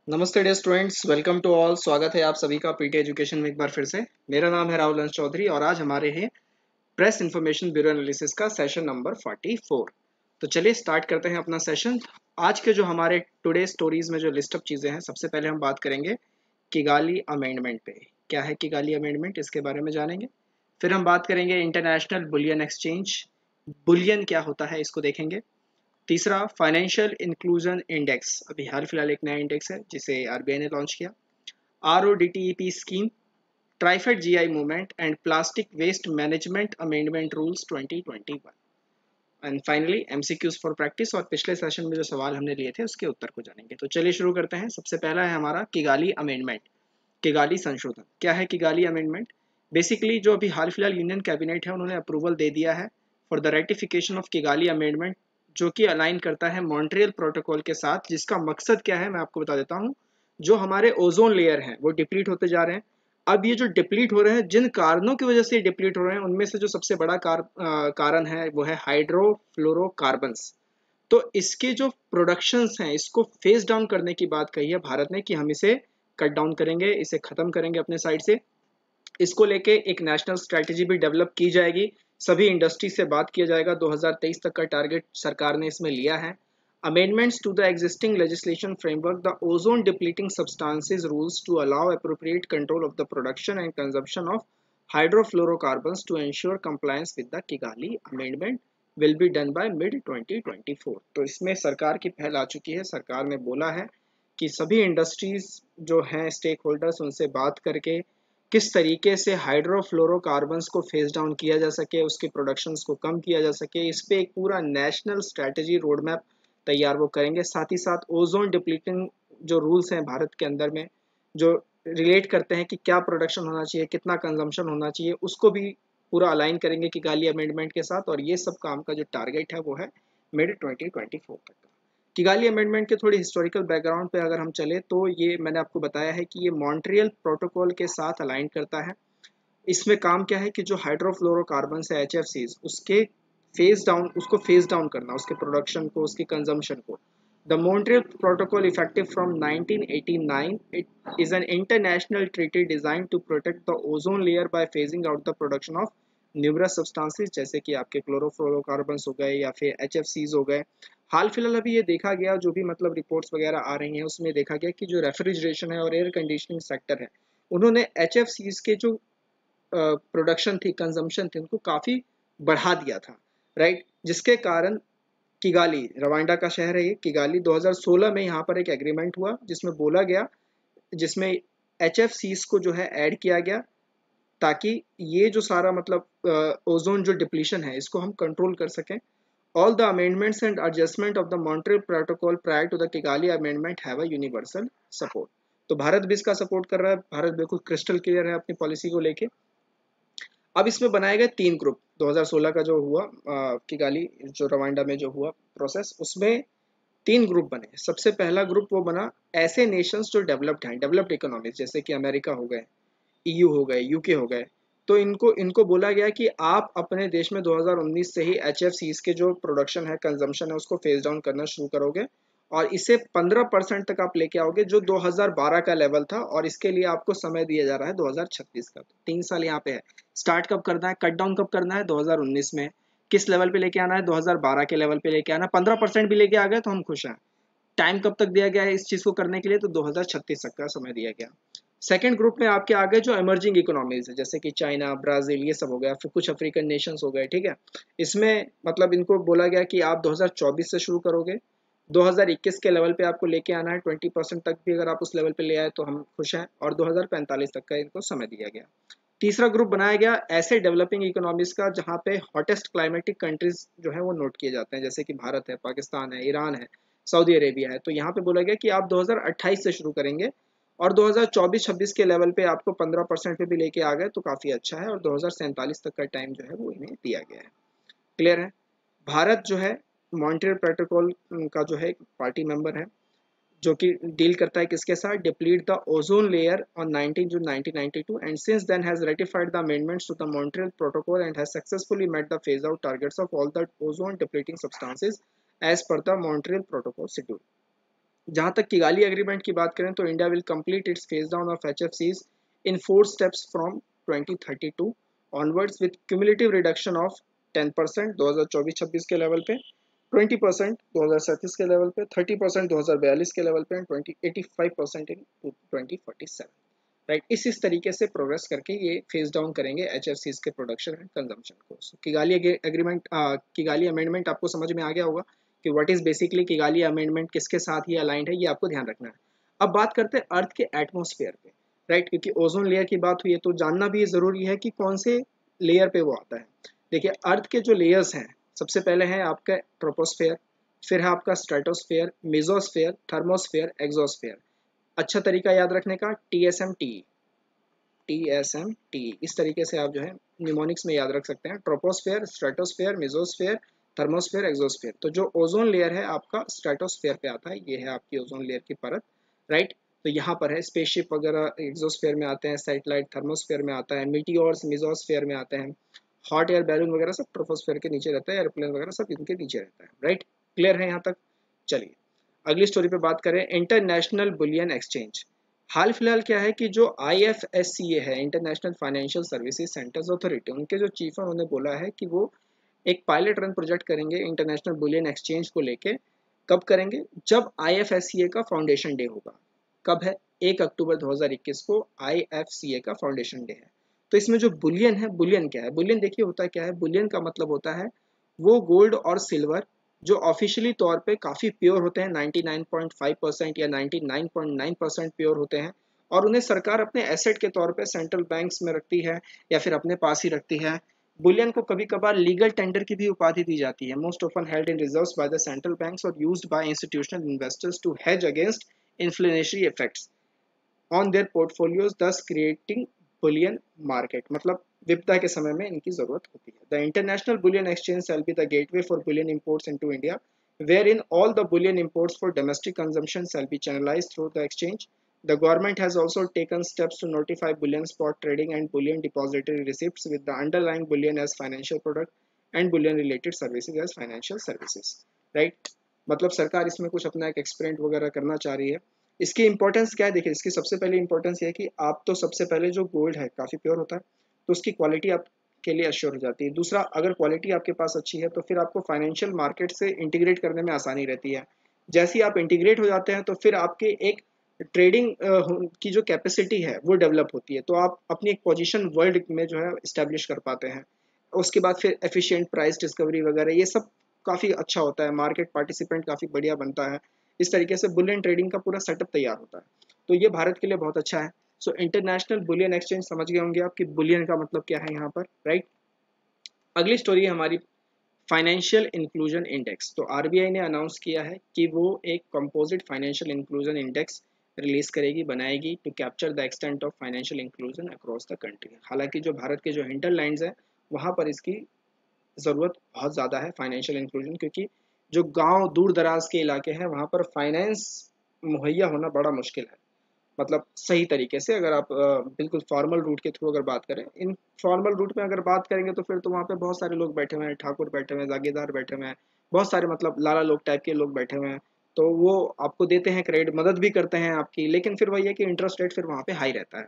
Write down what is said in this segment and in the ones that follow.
नमस्ते dear students, welcome to all. स्वागत है आप सभी का पीटी एजुकेशन में एक बार फिर से। मेरा नाम है राहुल अंश चौधरी और आज हमारे हैं प्रेस इंफॉर्मेशन ब्यूरो एनालिसिस का सेशन नंबर 44। तो चलिए स्टार्ट करते हैं अपना सेशन। आज के जो हमारे टुडे स्टोरीज में जो लिस्ट ऑफ चीज़ें हैं, सबसे पहले हम बात करेंगे किगाली अमेंडमेंट पे। क्या है किगाली अमेंडमेंट, इसके बारे में जानेंगे। फिर हम बात करेंगे इंटरनेशनल बुलियन एक्सचेंज, बुलियन क्या होता है इसको देखेंगे। तीसरा फाइनेंशियल इंक्लूजन इंडेक्स, अभी हाल फिलहाल एक नया इंडेक्स है जिसे आरबीआई ने लॉन्च किया। RoDTEP scheme, TRIFED GI movement and plastic waste management amendment rules 2021। And finally MCQs for practice, और पिछले सेशन में जो सवाल हमने लिए थे उसके उत्तर को जानेंगे। तो चलिए शुरू करते हैं। सबसे पहला है हमारा किगाली अमेंडमेंट, किगाली संशोधन। क्या है किगाली अमेंडमेंट? बेसिकली जो अभी हाल फिलहाल यूनियन कैबिनेट है उन्होंने अप्रूवल दे दिया है for the ratification of Kigali amendment, जो कि अलाइन करता है मॉन्ट्रियल प्रोटोकॉल के साथ, जिसका मकसद क्या है मैं आपको बता देता हूँ। जो हमारे ओजोन लेयर हैं वो डिप्लीट होते जा रहे हैं। अब ये जो डिप्लीट हो रहे हैं, जिन कारणों की वजह से डिप्लीट हो रहे हैं, उनमें से जो सबसे बड़ा कारण है वो है हाइड्रोफ्लोरोकार्बन्स। तो इसके जो प्रोडक्शंस हैं इसको फेस डाउन करने की बात कही है भारत ने कि हम इसे कट डाउन करेंगे, इसे खत्म करेंगे अपने साइड से। इसको लेके एक नेशनल स्ट्रेटजी भी डेवलप की जाएगी, सभी इंडस्ट्री से बात किया जाएगा। 2023 तक का टारगेट सरकार ने इसमें लिया है। Amendments to the existing legislation framework the ozone depleting substances rules to allow appropriate control of the production and consumption of hydrofluorocarbons to ensure compliance with the Kigali amendment will be done by mid 2024। तो इसमें सरकार की पहल आ चुकी है। सरकार ने बोला है कि सभी इंडस्ट्रीज जो हैं स्टेक होल्डर्स, उनसे बात करके किस तरीके से हाइड्रोफ्लोरोकार्बन्स को फेस डाउन किया जा सके, उसके प्रोडक्शंस को कम किया जा सके, इस पे एक पूरा नेशनल स्ट्रैटेजी रोड मैप तैयार वो करेंगे। साथ ही साथ ओजोन डिप्लीटिंग जो रूल्स हैं भारत के अंदर में, जो रिलेट करते हैं कि क्या प्रोडक्शन होना चाहिए, कितना कंजम्पशन होना चाहिए, उसको भी पूरा अलाइन करेंगे किगाली अमेंडमेंट के साथ। और ये सब काम का जो टारगेट है वो है मिड 2024 तक का। किगाली अमेंडमेंट के थोड़ी हिस्टोरिकल बैकग्राउंड पे अगर हम चले तो ये मैंने आपको बताया है कि ये मॉन्ट्रियल प्रोटोकॉल के साथ अलाइन करता है। इसमें काम क्या है कि जो हाइड्रोफ्लोरोकार्बन है HFCs, उसके फेस डाउन, उसको फेस डाउन करना, उसके प्रोडक्शन को, उसके कंजम्पशन को। The Montreal protocol effective from 1989, it is an international treaty design to protect the ozone layer by phasing out the production of numerous substances, जैसे कि आपके क्लोरोफ्लोरोकार्बन्स हो गए या फिर HFCs हो गए। हाल फिलहाल अभी ये देखा गया, जो भी मतलब रिपोर्ट्स वगैरह आ रही हैं उसमें देखा गया कि जो रेफ्रिजरेशन है और एयर कंडीशनिंग सेक्टर है, उन्होंने HFCs के जो प्रोडक्शन थी, कंजम्पशन थी, उनको काफ़ी बढ़ा दिया था, राइट। जिसके कारण किगाली, रवांडा का शहर है ये, किगाली 2016 में यहाँ पर एक एग्रीमेंट हुआ जिसमें बोला गया, जिसमें HFCs को जो है ऐड किया गया, ताकि ये जो सारा मतलब ओजोन जो डिप्लीशन है इसको हम कंट्रोल कर सकें। All the amendments and adjustment of the Montreal Protocol prior to the Kigali Amendment have a universal support। तो भारत भी इसका सपोर्ट कर रहा है। भारत बिल्कुल क्रिस्टल क्लियर है अपनी पॉलिसी को लेके। अब इसमें बनाए गए 3 ग्रुप, 2016 का जो हुआ किगाली जो रवांडा में जो हुआ प्रोसेस, उसमें 3 ग्रुप बने। सबसे पहला ग्रुप वो बना ऐसे नेशंस जो डेवलप्ड हैं, डेवलप्ड इकोनॉमीज, जैसे कि अमेरिका हो गए, EU हो गए, UK हो गए। तो इनको इनको बोला गया कि आप अपने देश में 2019 से ही HFCs के जो प्रोडक्शन है, कंजम्पशन है, उसको फेस डाउन करना शुरू करोगे और इसे 15% तक आप लेके आओगे, जो 2012 का लेवल था। और इसके लिए आपको समय दिया जा रहा है 2036 का। तो 3 साल यहाँ पे है। स्टार्ट कब करना है, कट डाउन कब करना है, 2019 में। किस लेवल पे लेके आना है, 2012 के लेवल पे लेके आना। 15% भी लेके आ गए तो हम खुश हैं। टाइम कब तक दिया गया है इस चीज को करने के लिए, तो 2036 तक का समय दिया गया। सेकेंड ग्रुप में आपके आ गए जो इमर्जिंग इकोनॉमीज है, जैसे कि चाइना, ब्राजील, ये सब हो गया, फिर कुछ अफ्रीकन नेशंस हो गए, ठीक है। इसमें मतलब इनको बोला गया कि आप 2024 से शुरू करोगे, 2021 के लेवल पे आपको लेके आना है। 20% तक भी अगर आप उस लेवल पे ले आए तो हम खुश हैं। और 2045 तक का इनको समय दिया गया। तीसरा ग्रुप बनाया गया ऐसे डेवलपिंग इकोनॉमीज का जहाँ पे हॉटेस्ट क्लाइमेटिक कंट्रीज जो है वो नोट किए जाते हैं, जैसे कि भारत है, पाकिस्तान है, ईरान है, सऊदी अरेबिया है। तो यहाँ पे बोला गया कि आप 2028 से शुरू करेंगे और 2024-26 के लेवल पे आपको 15% पे भी लेके आ गए तो काफ़ी अच्छा है। और 2047 तक का टाइम जो है वो इन्हें दिया गया है। क्लियर है। भारत जो है मॉन्ट्रियल प्रोटोकॉल का जो है पार्टी मेंबर है, जो कि डील करता है किसके साथ, deplete the ozone layer on 19 June 1992 and since then has ratified the amendments to the Montreal protocol and has successfully met the phase out targets of all the ozone depleting substances as per the Montreal protocol schedule. जहां तक Kigali agreement की बात करें तो India will complete its phase down of एचएफसीज in 4 steps from 2032 onwards with cumulative reduction of 10% 2024-26 के level पे, 20% 2037 के लेवल पे, 30% 2042 के लेवल पे एंड 85% इन 2047। राइट, इस तरीके से प्रोग्रेस करके ये फेज डाउन करेंगे एचएफसीज के प्रोडक्शन एंड कंजम्पशन को। किगाली एग्रीमेंट, किगाली अमेंडमेंट आपको समझ में आ गया होगा कि what is basically Kigali amendment, किसके साथ ये अलाइंड है, ये आपको ध्यान रखना है। अब बात करते हैं अर्थ के एटमॉस्फेयर पे। राइट, क्योंकि ओजोन लेयर की बात हुई है तो जानना भी जरूरी है कि कौन से लेयर पे वो आता है। देखिए, अर्थ के जो लेयर्स हैं, सबसे पहले है आपका ट्रोपोस्फेयर, फिर है आपका स्ट्रेटोस्फेयर, मेसोस्फेयर, थर्मोस्फेयर, एक्सोस्फेयर। अच्छा तरीका याद रखने का TSMT, TSMT, इस तरीके से आप जो है निमोनिक्स में याद रख सकते हैं। Troposphere, stratosphere, mesosphere, thermosphere, exosphere. तो जो ओजोन लेयर है आपका स्ट्रेटोस्फेयर पे आता है, ये है आपकी ओजोन लेयर की परत। राइट, तो यहाँ पर है स्पेसशिप वगैरह एक्सोस्फेयर में आते हैं, सैटेलाइट थर्मोस्फेयर में आता है, मीटियोर्स मेसोस्फेयर में आते हैं, हॉट एयर बैलून वगैरह सब ट्रोपोस्फेयर के नीचे रहता है, एयरप्लेन वगैरह सब इनके नीचे रहता है। राइट, क्लियर है यहाँ तक? चलिए अगली स्टोरी पे बात करें, इंटरनेशनल बुलियन एक्सचेंज। हाल फिलहाल क्या है कि जो IFSCA है, international financial services centres authority, उनके जो चीफ है उन्होंने बोला है कि वो एक पायलट रन प्रोजेक्ट करेंगे इंटरनेशनल बुलियन एक्सचेंज को लेके। कब करेंगे? जब IFSCA का फाउंडेशन डे होगा। कब है? 1 अक्टूबर 2021 को IFCA का फाउंडेशन डे है। तो इसमें जो बुलियन है, बुलियन क्या है? बुलियन देखिए होता क्या है, बुलियन का मतलब होता है वो गोल्ड और सिल्वर जो ऑफिशियली तौर पे काफ़ी प्योर होते हैं, 99.5% या 99.9% प्योर होते हैं, और उन्हें सरकार अपने एसेट के तौर पे सेंट्रल बैंक्स में रखती है या फिर अपने पास ही रखती है। बुलियन को कभी कभार लीगल टेंडर की भी उपाधि दी जाती है, most often held in reserves by the central banks और used by institutional investors to hedge against inflationary effects on their portfolios, thus creating bullion market. मतलब विपदा के समय में इनकी जरूरत होती है। The international bullion exchange shall be the gateway for bullion imports into India, wherein all the bullion imports for domestic consumption shall be channelized through the exchange. The government has also taken steps to notify bullion spot trading and bullion depository receipts with the underlying bullion as financial product and bullion related services as financial services. Right? मतलब सरकार इसमें कुछ अपना एक experiment वगैरह करना चाह रही है। इसकी इंपॉर्टेंस क्या है? देखिए, इसकी सबसे पहले इंपॉर्टेंस ये है कि आप तो सबसे पहले जो गोल्ड है काफ़ी प्योर होता है, तो उसकी क्वालिटी आप के लिए अश्योर हो जाती है। दूसरा, अगर क्वालिटी आपके पास अच्छी है तो फिर आपको फाइनेंशियल मार्केट से इंटीग्रेट करने में आसानी रहती है। जैसे ही आप इंटीग्रेट हो जाते हैं तो फिर आपके एक ट्रेडिंग की जो कैपेसिटी है वो डेवलप होती है, तो आप अपनी एक पोजीशन वर्ल्ड में जो है इस्टेब्लिश कर पाते हैं। उसके बाद फिर एफिशिएंट प्राइस डिस्कवरी वगैरह ये सब काफ़ी अच्छा होता है, मार्केट पार्टिसिपेंट काफ़ी बढ़िया बनता है। इस तरीके से बुलियन ट्रेडिंग का पूरा सेटअप तैयार होता है, तो ये भारत के लिए बहुत अच्छा है। सो इंटरनेशनल बुलियन एक्सचेंज समझ गए होंगे आप कि बुलियन का मतलब क्या है यहाँ पर। राइट, अगली स्टोरी है हमारी फाइनेंशियल इंक्लूजन इंडेक्स। तो आरबीआई ने अनाउंस किया है कि वो एक composite financial inclusion index release करेगी, बनाएगी to capture the extent of financial inclusion across the country. हालांकि जो भारत के जो हिंटरलैंड्स हैं वहाँ पर इसकी ज़रूरत बहुत ज़्यादा है फाइनेंशियल इंक्लूजन, क्योंकि जो गांव दूर दराज के इलाके हैं वहाँ पर फाइनेंस मुहैया होना बड़ा मुश्किल है। मतलब सही तरीके से अगर आप बिल्कुल फॉर्मल रूट के थ्रू अगर बात करें, इन फॉर्मल रूट में अगर बात करेंगे तो फिर तो वहाँ पे बहुत सारे लोग बैठे हुए हैं, ठाकुर बैठे हुए हैं, जागीरदार बैठे हुए हैं, बहुत सारे मतलब लाला लोग टाइप के लोग बैठे हुए हैं, तो वो आपको देते हैं क्रेडिट, मदद भी करते हैं आपकी, लेकिन फिर वही है कि इंटरेस्ट रेट फिर वहाँ पे हाई रहता है।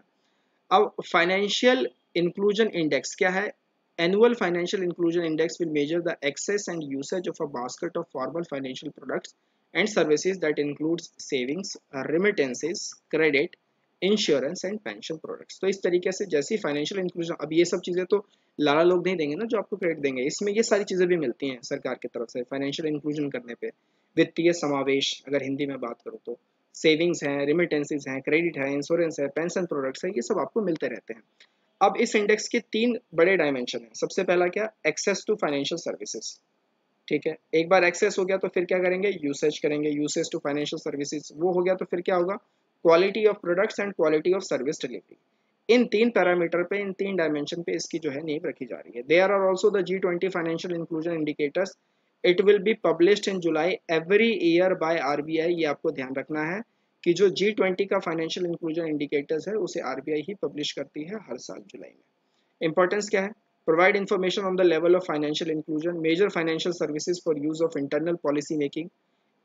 अब फाइनेंशियल इंक्लूजन इंडेक्स क्या है? Annual financial inclusion index will measure the access and usage of a basket of formal financial products and services that includes savings, remittances, credit, insurance and pension products. तो इस तरीके से जैसी financial inclusion, अब ये सब चीज़ें तो लाला लोग नहीं देंगे ना जो आपको क्रेडिट देंगे, इसमें ये सारी चीज़ें भी मिलती हैं सरकार की तरफ से फाइनेंशियल इंक्लूजन करने पे। वित्तीय समावेश अगर हिंदी में बात करूँ तो सेविंग्स हैं, रिमिटेंसेज हैं, क्रेडिट है, इंश्योरेंस है, पेंशन प्रोडक्ट्स है, ये सब आपको मिलते रहते हैं। अब इस इंडेक्स के 3 बड़े डायमेंशन हैं। सबसे पहला क्या? Access to financial services. ठीक है, एक बार एक्सेस हो गया तो फिर क्या करेंगे? यूसेज करेंगे, यूसेज टू फाइनेंशियल सर्विसेज वो हो गया तो फिर क्या होगा? Quality of products and quality of service delivery. In 3 parameter पे, इन 3 डायमेंशन पे इसकी जो है नींव रखी जा रही है। There are also the G20 financial inclusion indicators, it will be published in July every year by RBI. ये आपको ध्यान रखना है कि जो G20 का फाइनेंशियल इंक्लूजन इंडिकेटर्स है उसे आरबीआई ही पब्लिश करती है हर साल जुलाई में। इंपॉर्टेंस क्या है? Provide information on the level of financial inclusion, major financial services for use of internal policy making,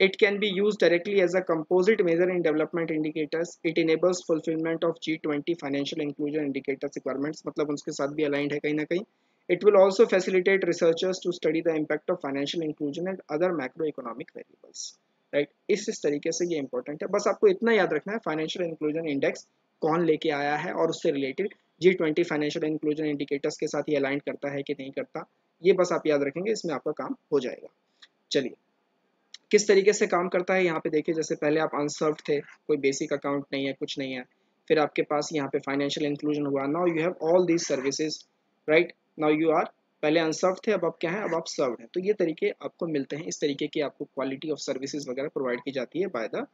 It can be used directly as a composite measure in development indicators. It enables fulfillment of G20 financial inclusion indicators requirements. मतलब उसके साथ भी aligned है कहीं ना कहीं. It will also facilitate researchers to study the impact of financial inclusion and other macroeconomic variables. Right? इस तरीके से ये important है. बस आपको इतना याद रखना है फाइनेंशियल इंक्लूजन इंडेक्स कौन लेके आया है और उससे related G20 financial inclusion indicators के साथ ये अलाइन करता है कि नहीं करता. ये बस आप याद रखेंगे, इसमें आपका काम हो जाएगा. चलिए किस तरीके से काम करता है यहाँ पे देखिए. जैसे पहले आप अनसर्व्ड थे, कोई बेसिक अकाउंट नहीं है, कुछ नहीं है, फिर आपके पास यहाँ पे फाइनेंशियल इंक्लूजन हुआ. Now you have all these services, right. Now you are, पहले अनसर्व्ड थे, अब आप क्या है, अब आप सर्व्ड हैं. तो ये तरीके आपको मिलते हैं. इस तरीके की आपको क्वालिटी ऑफ सर्विसेज वगैरह प्रोवाइड की जाती है बाय द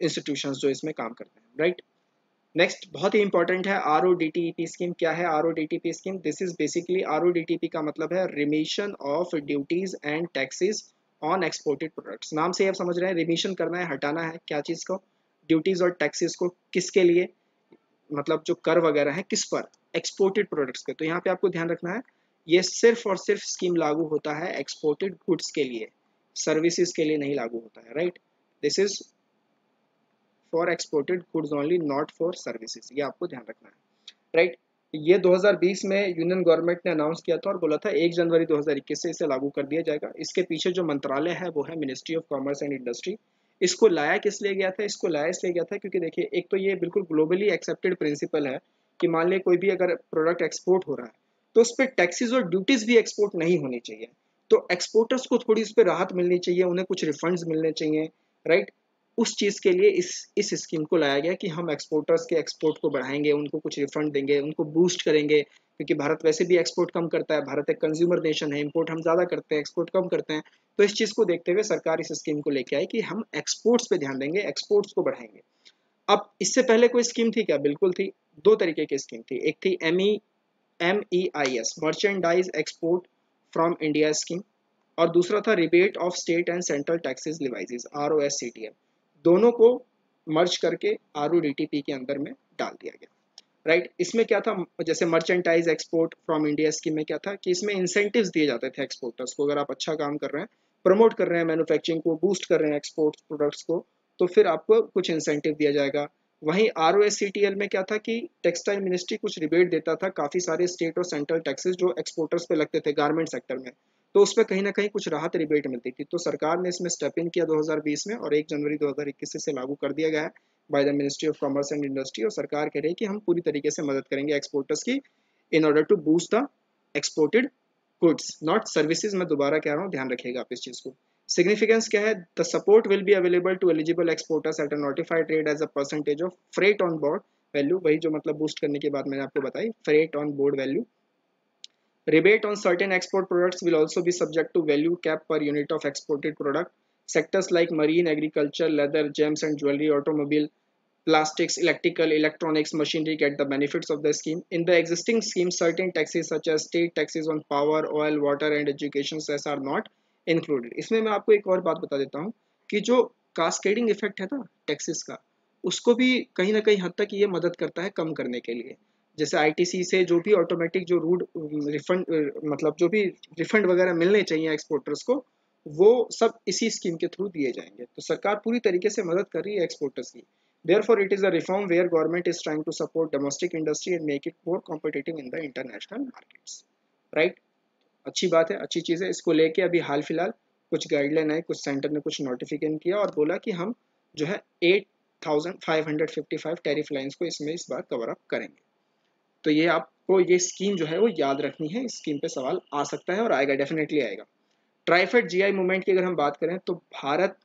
इंस्टीट्यूशंस जो इसमें काम करते हैं, राइट. नेक्स्ट बहुत ही इंपॉर्टेंट है RODTEP स्कीम. क्या है RODTEP scheme? This is basically, RODTEP का मतलब है remission of duties and taxes on exported products. नाम से आप समझ रहे हैं, रिमिशन करना है, हटाना है क्या चीज़ को, ड्यूटीज और टैक्सेस को. किसके लिए? मतलब जो कर वगैरह है किस पर? एक्सपोर्टेड प्रोडक्ट्स पे. तो यहाँ पे आपको ध्यान रखना है, ये सिर्फ और सिर्फ स्कीम लागू होता है एक्सपोर्टेड गुड्स के लिए, सर्विसेज के लिए नहीं लागू होता है, right. This is for exported goods only, not for services. ये आपको ध्यान रखना है, राइट. ये 2020 में यूनियन गवर्नमेंट ने अनाउंस किया था और बोला था 1 जनवरी 2021 से इसे लागू कर दिया जाएगा. इसके पीछे जो मंत्रालय है वो है ministry of commerce and industry. इसको लाया किस लिए गया था? इसको लाया इसलिए गया था क्योंकि देखिए, एक तो ये बिल्कुल ग्लोबली एक्सेप्टेड प्रिंसिपल है कि मान लिया कोई भी अगर प्रोडक्ट एक्सपोर्ट हो रहा है तो उस पर टैक्सेस और ड्यूटीज भी एक्सपोर्ट नहीं होनी चाहिए. तो एक्सपोर्टर्स को थोड़ी उस पर राहत मिलनी चाहिए, उन्हें कुछ रिफंड्स मिलने चाहिए, राइट. उस चीज़ के लिए इस स्कीम को लाया गया कि हम एक्सपोर्टर्स के एक्सपोर्ट को बढ़ाएंगे, उनको कुछ रिफंड देंगे, उनको बूस्ट करेंगे. क्योंकि भारत वैसे भी एक्सपोर्ट कम करता है, भारत एक कंज्यूमर नेशन है, इंपोर्ट हम ज़्यादा करते हैं, एक्सपोर्ट कम करते हैं. तो इस चीज़ को देखते हुए सरकार इस स्कीम को लेके आई कि हम एक्सपोर्ट्स पे ध्यान देंगे, एक्सपोर्ट्स को बढ़ाएंगे. अब इससे पहले कोई स्कीम थी क्या? बिल्कुल थी. दो तरीके की स्कीम थी. एक थी MEIS, merchandise export from India scheme, और दूसरा था rebate of state and central taxes levies, ROSCTM. दोनों को मर्ज करके RODTEP के अंदर में डाल दिया गया, राइट. इसमें क्या था, जैसे merchandise export from India scheme में क्या था कि इसमें इंसेंटिव्स दिए जाते थे एक्सपोर्टर्स को. अगर आप अच्छा काम कर रहे हैं, प्रमोट कर रहे हैं मैन्युफैक्चरिंग को, बूस्ट कर रहे हैं एक्सपोर्ट प्रोडक्ट्स को, तो फिर आपको कुछ इंसेंटिव दिया जाएगा. वहीं ROSCTL में क्या था कि टेक्सटाइल मिनिस्ट्री कुछ रिबेट देता था काफ़ी सारे स्टेट और सेंट्रल टैक्सेस जो एक्सपोर्टर्स पे लगते थे गारमेंट सेक्टर में, तो उस पर कहीं ना कहीं कुछ राहत रिबेट मिलती थी. तो सरकार ने इसमें स्टेप इन किया 2020 में और 1 जनवरी 2021 से लागू कर दिया गया है by the ministry of commerce and industry. और सरकार कह रही है कि हम पूरी तरीके से मदद करेंगे एक्सपोर्टर्स की in order to boost the exported goods, not services. मैं दोबारा कह रहा हूँ, ध्यान रखिएगा आप इस चीज़ को. सिग्निफिकेंस क्या है? The support will be available to eligible exporters at a notified rate as a percentage of freight on board value. वही जो मतलब बूस्ट करने के बाद मैंने आपको बताई, freight on board value. Rebate on certain export products will also be subject to value cap per unit of exported product. Sectors like marine, agriculture, leather, gems and jewelry, automobile, plastics, electrical, electronics, machinery get the benefits of the scheme. In the existing scheme, certain taxes such as state taxes on power, oil, water and education cess are not included. इसमें मैं आपको एक और बात बता देता हूँ कि जो कास्केडिंग इफेक्ट है ना टैक्सेस का, उसको भी कहीं ना कहीं हद तक ये मदद करता है कम करने के लिए. जैसे ITC से जो भी ऑटोमेटिक जो रूट रिफंड, मतलब जो भी रिफंड वगैरह मिलने चाहिए एक्सपोर्टर्स को, वो सब इसी स्कीम के थ्रू दिए जाएंगे. तो सरकार पूरी तरीके से मदद कर रही है एक्सपोर्टर्स की. Therefore, it is a reform where government is trying to support domestic industry and make it more competitive in the international markets. Right? अच्छी बात है, अच्छी चीज़ है. इसको लेके अभी हाल फिलहाल कुछ गाइडलाइन आई, कुछ सेंटर ने कुछ नोटिफिकेशन किया और बोला कि हम जो है 8555 टैरिफ लाइन्स को इसमें इस बार कवर अप करेंगे. तो ये आपको ये स्कीम जो है वो याद रखनी है. इस स्कीम पे सवाल आ सकता है और आएगा, डेफिनेटली आएगा. ट्राइफेड GI मूवमेंट की अगर हम बात करें तो भारत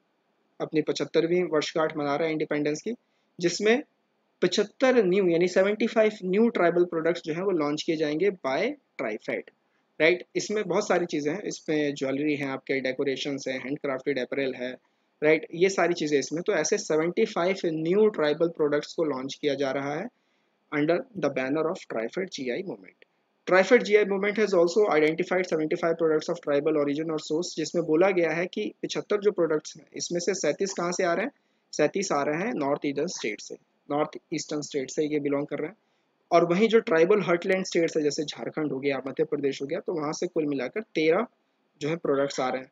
अपनी 75वीं वर्षगांठ मना रहा है इंडिपेंडेंस की, जिसमें 75 न्यू यानी 75 न्यू ट्राइबल प्रोडक्ट्स जो है वो लॉन्च किए जाएंगे बाय ट्राइफेड, राइट. इसमें बहुत सारी चीज़ें हैं, इसमें ज्वेलरी है, आपके डेकोरेशंस है, हैंड क्राफ्टेड अपरेल है, राइट. ये सारी चीज़ें इसमें. तो ऐसे 75 न्यू ट्राइबल प्रोडक्ट्स को लॉन्च किया जा रहा है under the banner of Trifed GI movement. Trifed GI movement has also identified 75 products of tribal origin और source, जिसमें बोला गया है कि 75 जो प्रोडक्ट्स हैं इसमें से 37 कहाँ से आ रहे हैं? 37 आ रहे हैं नॉर्थ ईस्टर्न स्टेट से, नॉर्थ ईस्टर्न स्टेट से ये बिलोंग कर रहे हैं. और वहीं जो ट्राइबल हर्टलैंड स्टेट्स है जैसे झारखंड हो गया, मध्य प्रदेश हो गया, तो वहाँ से कुल मिलाकर 13 जो है प्रोडक्ट्स आ रहे हैं.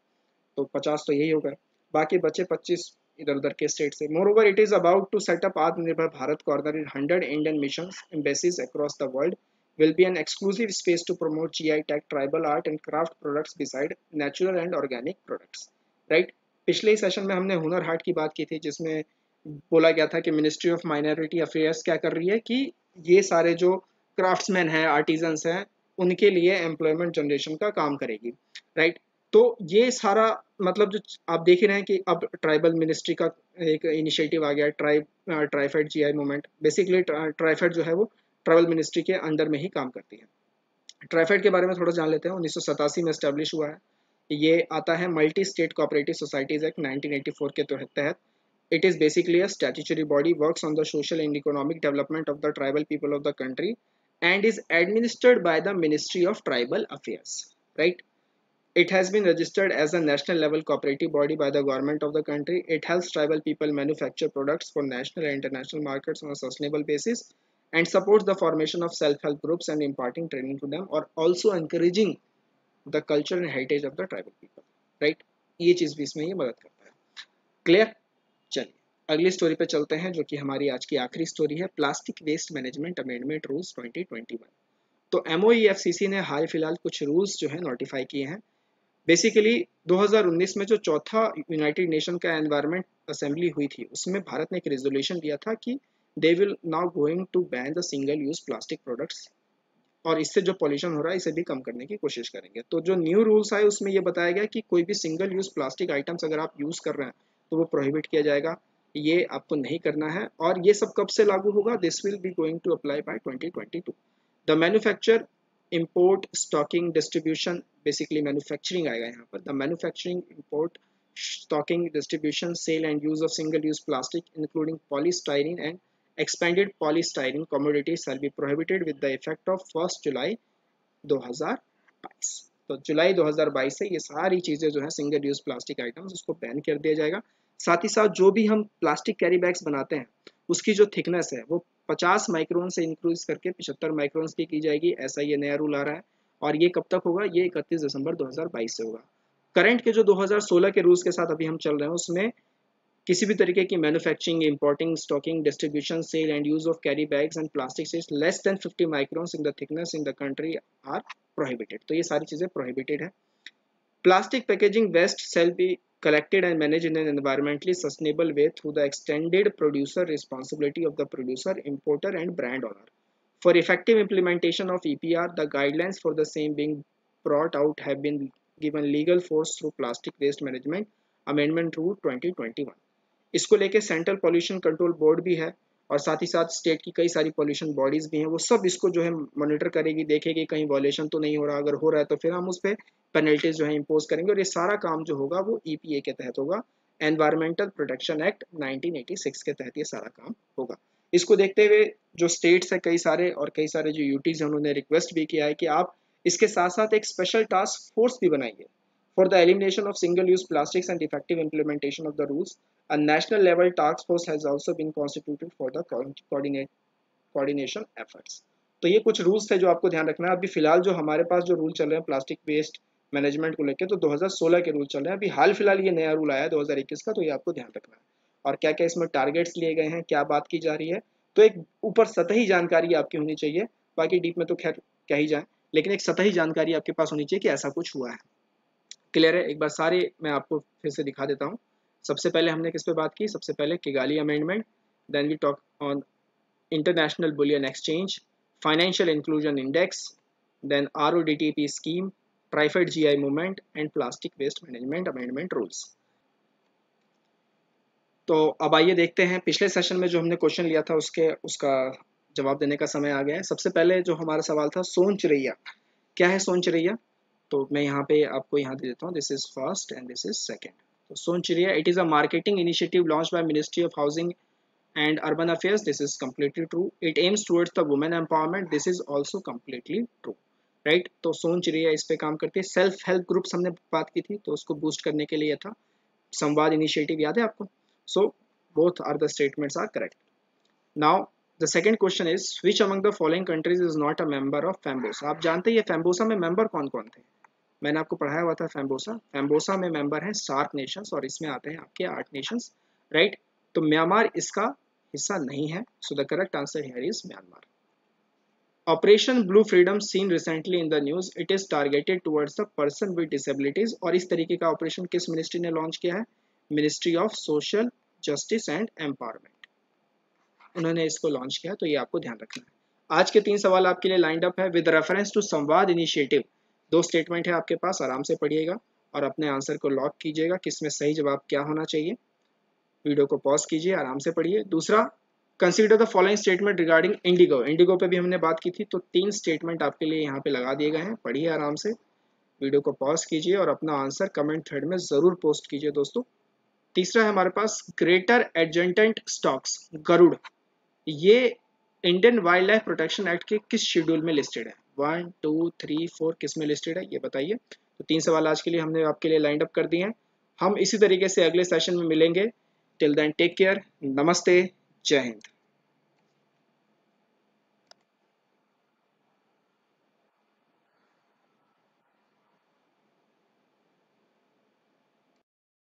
तो 50 तो यही होगा. बाकी बचे 25 इधर उधर के स्टेट से। Moreover it is about to set up Atmanirbhar Bharat corner in 100 Indian missions embassies across the world, will be an exclusive space to promote GI tag, tribal art and craft products beside natural and organic products, right? पिछले ही session में हमने हुनर हाट की बात की थी, जिसमें बोला गया था कि मिनिस्ट्री ऑफ माइनॉरिटी अफेयर्स क्या कर रही है कि ये सारे जो क्राफ्ट्समैन हैं, आर्टिजन्स हैं, उनके लिए एम्प्लॉयमेंट जनरेशन का काम करेगी, राइट? तो ये सारा मतलब जो आप देख रहे हैं कि अब ट्राइबल मिनिस्ट्री का एक इनिशिएटिव आ गया, TRIFED GI movement. Basically TRIFED जो है वो ट्राइबल मिनिस्ट्री के अंडर में ही काम करती है। ट्राइफेड के बारे में थोड़ा जान लेते हैं। 1987 में एस्टेब्लिश हुआ है। ये आता है multi state cooperative societies act 1984 के तहत। It is basically a statutory body, works on the social and economic development of the tribal people of the country and is administered by the Ministry of Tribal Affairs, right? It has been registered as a national level cooperative body by the government of the country. It helps tribal people manufacture products for national and international markets on a sustainable basis and supports the formation of self-help groups and imparting training to them, or also encouraging the culture and heritage of the tribal people, right? ये चीज़ भी इसमें ये मदद करता है। Clear? चलिए अगली story पे चलते हैं, जो कि हमारी आज की आखिरी स्टोरी है, plastic waste management amendment rules 2021। तो MOEFCC ने हाल फिलहाल कुछ रूल्स जो है नोटिफाई किए हैं। बेसिकली 2019 में जो चौथा यूनाइटेड नेशन का एनवायरनमेंट असेंबली हुई थी, उसमें भारत ने एक रेजोल्यूशन दिया था कि they will now going to ban the single use plastic products, और इससे जो पॉल्यूशन हो रहा है इसे भी कम करने की कोशिश करेंगे। तो जो न्यू रूल्स आए उसमें ये बताया गया कि कोई भी सिंगल यूज प्लास्टिक आइटम्स अगर आप यूज़ कर रहे हैं तो वो प्रोहिबिट किया जाएगा, ये आपको नहीं करना है। और ये सब कब से लागू होगा? This will be going to apply by 2022। The manufacture, import, stocking, distribution, basically manufacturing आएगा यहाँ पर। The manufacturing, import, stocking, distribution, sale and use of single use plastic including polystyrene and expanded polystyrene commodities shall be prohibited with the effect of 1 जुलाई 2022। तो जुलाई 2022 से ये सारी चीज़ें जो है सिंगल यूज प्लास्टिक आइटम्स उसको बैन कर दिया जाएगा। साथ ही साथ जो भी हम प्लास्टिक कैरी बैग्स बनाते हैं उसकी जो थिकनेस है वो 50 माइक्रोन से इंक्रीज करके 75 माइक्रोन की जाएगी, ऐसा ये नया रूल आ रहा है। और ये कब तक होगा? ये 31 दिसंबर 2022 से होगा। करंट के जो 2016 के रूल्स के साथ अभी हम चल रहे हैं उसमें किसी भी तरीके की manufacturing, importing, stocking, distribution, sale and use of carry bags and plastic sheets less than 50 microns in the thickness in the country are prohibited. तो ये सारी चीज़ें प्रोहिबिटेड है। Plastic packaging waste shall be collected and managed in an environmentally sustainable way through the extended producer responsibility of the producer, importer and brand owner. For effective implementation of EPR, the guidelines for the same being brought out have been given legal force through Plastic Waste Management Amendment Rule 2021। इसको लेके central pollution control board भी है और साथ ही साथ state की कई सारी पॉल्यूशन बॉडीज भी हैं, वो सब इसको जो है मॉनिटर करेगी, देखेगी कहीं वॉलेशन तो नहीं हो रहा, अगर हो रहा है तो फिर हम उस पर पेनल्टीज जो है इम्पोज करेंगे। और ये सारा काम जो होगा वो EPA के तहत होगा, एनवायरमेंटल प्रोटेक्शन एक्ट 1986 के तहत ये सारा काम होगा। इसको देखते हुए जो स्टेट्स है कई सारे और कई सारे जो यूटीज हैं उन्होंने रिक्वेस्ट भी किया है कि आप इसके साथ साथ एक स्पेशल टास्क फोर्स भी बनाइए for the elimination of single-use plastics and effective implementation of the rules. A national level task force has also been constituted for the coordination efforts। तो ये कुछ रूल्स थे जो आपको ध्यान रखना है। अभी फिलहाल जो हमारे पास जो रूल चल रहे हैं प्लास्टिक वेस्ट मैनेजमेंट को लेकर, तो 2016 के रूल चल रहे हैं। अभी हाल फिलहाल ये नया रूल आया है 2021 का, तो ये आपको ध्यान रखना है। और क्या क्या इसमें टारगेट्स लिए गए हैं, क्या बात की जा रही है, तो एक ऊपर सतही जानकारी आपकी होनी चाहिए। बाकी डीप में तो खैर क्या ही जाए, लेकिन एक सतही जानकारी आपके पास होनी चाहिए कि ऐसा कुछ हुआ है। क्लियर है? एक बार सारे मैं आपको फिर से दिखा देता हूँ। सबसे पहले हमने किस पे बात की? सबसे पहले Kigali amendment, then we talk on international bullion exchange, financial inclusion index, then RODTP scheme, TRIFED GI movement and plastic waste management amendment rules. तो अब आइए देखते हैं पिछले सेशन में जो हमने क्वेश्चन लिया था उसका जवाब देने का समय आ गया है। सबसे पहले जो हमारा सवाल था, सोन चिरैया। क्या है सोन चिरैया? तो मैं यहाँ पे आपको यहाँ दे देता हूँ, this is first and this is second. तो Son Chiraiya, it is a marketing initiative launch by ministry of housing and urban affairs, this is completely true. It aims towards the women empowerment, this is also completely true, right. तो सोन चिरैया इस पे काम करती है। Self help groups हमने बात की थी, तो उसको बूस्ट करने के लिए था संवाद इनिशिएटिव, याद है आपको? So both are the statements are correct. Now the second question is which among the following countries is not a member of Fambosa. आप जानते हैं ये फैम्बोसा में मेंबर कौन कौन थे? मैंने आपको पढ़ाया हुआ था फैम्बोसा। फैम्बोसा में मेंबर हैं सार्क नेशंस और इसमें आते हैं आपके 8 नेशंस, राइट। तो म्यांमार इसका हिस्सा नहीं है, so the correct answer here is Myanmar. Operation blue freedom seen recently in the news, it is targeted towards the person with disabilities. और इस तरीके का ऑपरेशन किस मिनिस्ट्री ने लॉन्च किया है? Ministry of social justice and empowerment, उन्होंने इसको लॉन्च किया। तो ये आपको ध्यान रखना है। आज के 3 सवाल आपके लिए लाइंड अप है विद रेफरेंस टू संवाद इनिशिएटिव। 2 स्टेटमेंट है आपके पास, आराम से पढ़िएगा और अपने आंसर को लॉक कीजिएगा किसमें सही जवाब क्या होना चाहिए। वीडियो को पॉज कीजिए, आराम से पढ़िए। दूसरा, consider the following statement regarding Indigo. Indigo पे भी हमने बात की थी, तो 3 स्टेटमेंट आपके लिए यहाँ पे लगा दिए गए हैं, पढ़िए आराम से। वीडियो को पॉज कीजिए और अपना आंसर कमेंट थ्रेड में जरूर पोस्ट कीजिए दोस्तों। तीसरा है हमारे पास ग्रेटर एडजेंटेंट स्टॉक्स, गरुड़, ये Indian wild life protection act के किस शेड्यूल में लिस्टेड है? 1, 2, 3, 4 किस में लिस्टेड है ये बताइए। तो 3 सवाल आज के लिए हमने आपके लिए लाइंड अप कर दिए हैं। हम इसी तरीके से अगले सेशन में मिलेंगे। टिल देन टेक केयर, नमस्ते, जय हिंद।